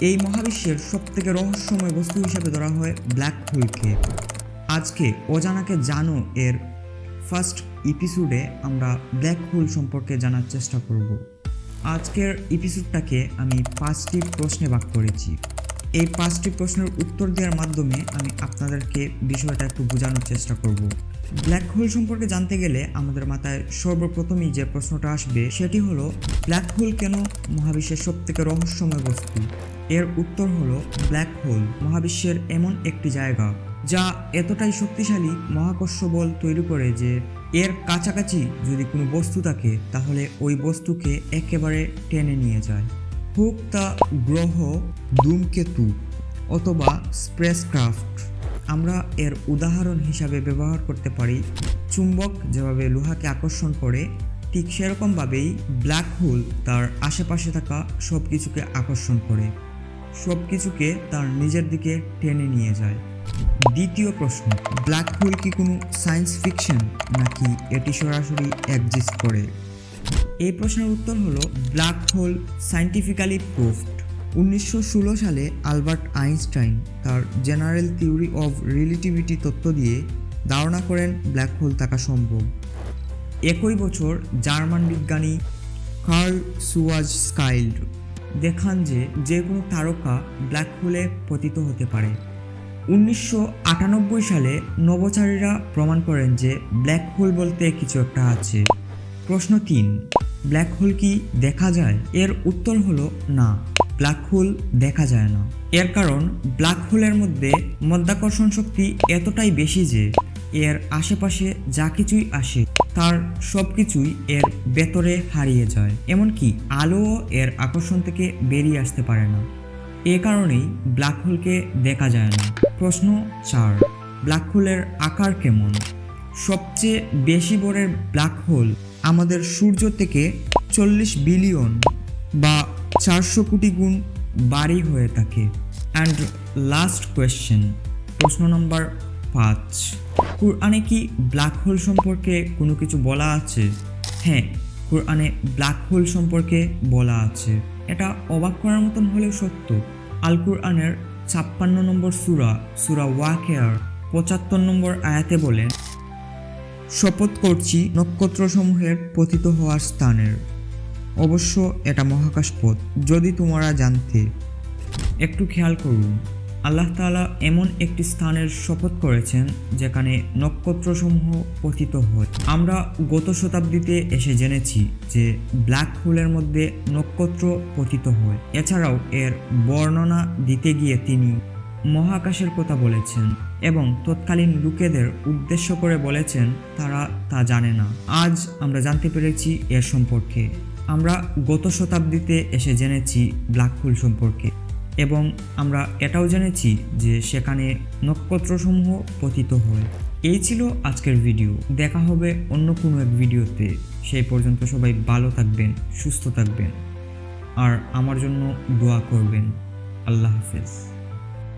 এই মহাবিশ্বের সবথেকে রহস্যময় বস্তু হিসেবে ধরা হয় ব্ল্যাক হোলকে। আজকে অজানাকে জানো এর ফার্স্ট এপিসোডে আমরা ব্ল্যাক হোল সম্পর্কে জানার চেষ্টা করব। আজকের এপিসোডটাকে আমি 5টি প্রশ্নে ভাগ করেছি। এই 5টি প্রশ্নের উত্তর দেওয়ার মাধ্যমে আমি আপনাদেরকে বিষয়টা একটু বোঝানোর চেষ্টা করব। ব্ল্যাক হোল সম্পর্কে জানতে গেলে আমাদের মাথায় সর্বপ্রথমই যে প্রশ্নটা আসবে সেটি হলো, ব্ল্যাক হোল কেন মহাবিশ্বের সবথেকে রহস্যময় বস্তু? এর উত্তর হলো, ব্ল্যাক হোল মহাবিশ্বের এমন একটি জায়গা যা এতটাই শক্তিশালী মহাকর্ষ বল তৈরি করে যে এর কাছাকাছি যদি কোনো বস্তু থাকে তাহলে ওই বস্তুকে একেবারে টেনে নিয়ে যায়। হোক তা গ্রহ, ধূমকেতু অথবা স্পেসক্রাফট। আমরা এর উদাহরণ হিসাবে ব্যবহার করতে পারি চুম্বক যেভাবে লোহাকে আকর্ষণ করে, ঠিক সেরকমভাবেই ব্ল্যাক হোল তার আশেপাশে থাকা সব কিছুকে আকর্ষণ করে, সব কিছুকে তার নিজের দিকে টেনে নিয়ে যায়। দ্বিতীয় প্রশ্ন, ব্ল্যাক হোল কি কোনো সায়েন্স ফিকশন নাকি এটি সরাসরি এক্সিস্ট করে? এই প্রশ্নের উত্তর হলো, ব্ল্যাক হোল সায়েন্টিফিক্যালি প্রুফড। 1916 সালে আলবার্ট আইনস্টাইন তার জেনারেল থিওরি অফ রিলেটিভিটি তত্ত্ব দিয়ে ধারণা করেন ব্ল্যাক হোল থাকা সম্ভব। একই বছর জার্মান বিজ্ঞানী কার্ল সুয়াজস্কাইল্ড দেখান যে কোনো তারকা ব্ল্যাক হোলে পতিত হতে পারে। 1998 সালে নভোচারীরা প্রমাণ করেন যে ব্ল্যাক হোল বলতে কিছু একটা আছে। প্রশ্ন 3, ব্ল্যাক হোল কি দেখা যায়? এর উত্তর হলো না, ব্ল্যাক হোল দেখা যায় না। এর কারণ, ব্ল্যাক হোলের মধ্যে মাধ্যাকর্ষণ শক্তি এতটাই বেশি যে এর আশেপাশে যা কিছুই আসে তার সব কিছুই এর ভেতরে হারিয়ে যায়, এমনকি আলোও এর আকর্ষণ থেকে বেরিয়ে আসতে পারে না। এ কারণেই ব্ল্যাক হোলকে দেখা যায় না। প্রশ্ন 4, ব্ল্যাক হোলের আকার কেমন? সবচেয়ে বেশি বড় ব্ল্যাক হোল আমাদের সূর্য থেকে 40 বিলিয়ন বা 400 কোটি গুণ বাড়ি হয়ে থাকে। অ্যান্ড লাস্ট কোয়েশ্চেন, প্রশ্ন নম্বর 5, কুরআনে কি ব্ল্যাক হোল সম্পর্কে কোনো কিছু বলা আছে? হ্যাঁ, কুরআনে ব্ল্যাক হোল সম্পর্কে বলা আছে। এটা অবাক করার মতন হলেও সত্য। আল কুরআনের 56 নম্বর সূরা ওয়াকিয়ার 75 নম্বর আয়াতে বলেন, শপথ করছি নক্ষত্রসমূহের পতিত হওয়ার স্থানের, অবশ্য এটা মহাকাশ পথ, যদি তোমরা জানতে। একটু খেয়াল করুন, আল্লাহ তাআলা এমন একটি স্থানের শপথ করেছেন যেখানে নক্ষত্রসমূহ পতিত হয়। আমরা গত শতাব্দীতে এসে জেনেছি যে ব্ল্যাক হোলের মধ্যে নক্ষত্র পতিত হয়। এছাড়াও এর বর্ণনা দিতে গিয়ে তিনি মহাকাশের কথা বলেছেন এবং তৎকালীন লোকেদের উদ্দেশ্য করে বলেছেন তারা তা জানে না। আজ আমরা জানতে পেরেছি এর সম্পর্কে। আমরা গত শতাব্দীতে এসে জেনেছি ব্ল্যাক হোল সম্পর্কে এবং আমরা এটাও জেনেছি যে সেখানে নক্ষত্রসমূহ পতিত হয়। এই ছিল আজকের ভিডিও। দেখা হবে অন্য কোনো এক ভিডিওতে। সেই পর্যন্ত সবাই ভালো থাকবেন, সুস্থ থাকবেন আর আমার জন্য দোয়া করবেন। আল্লাহ হাফেজ।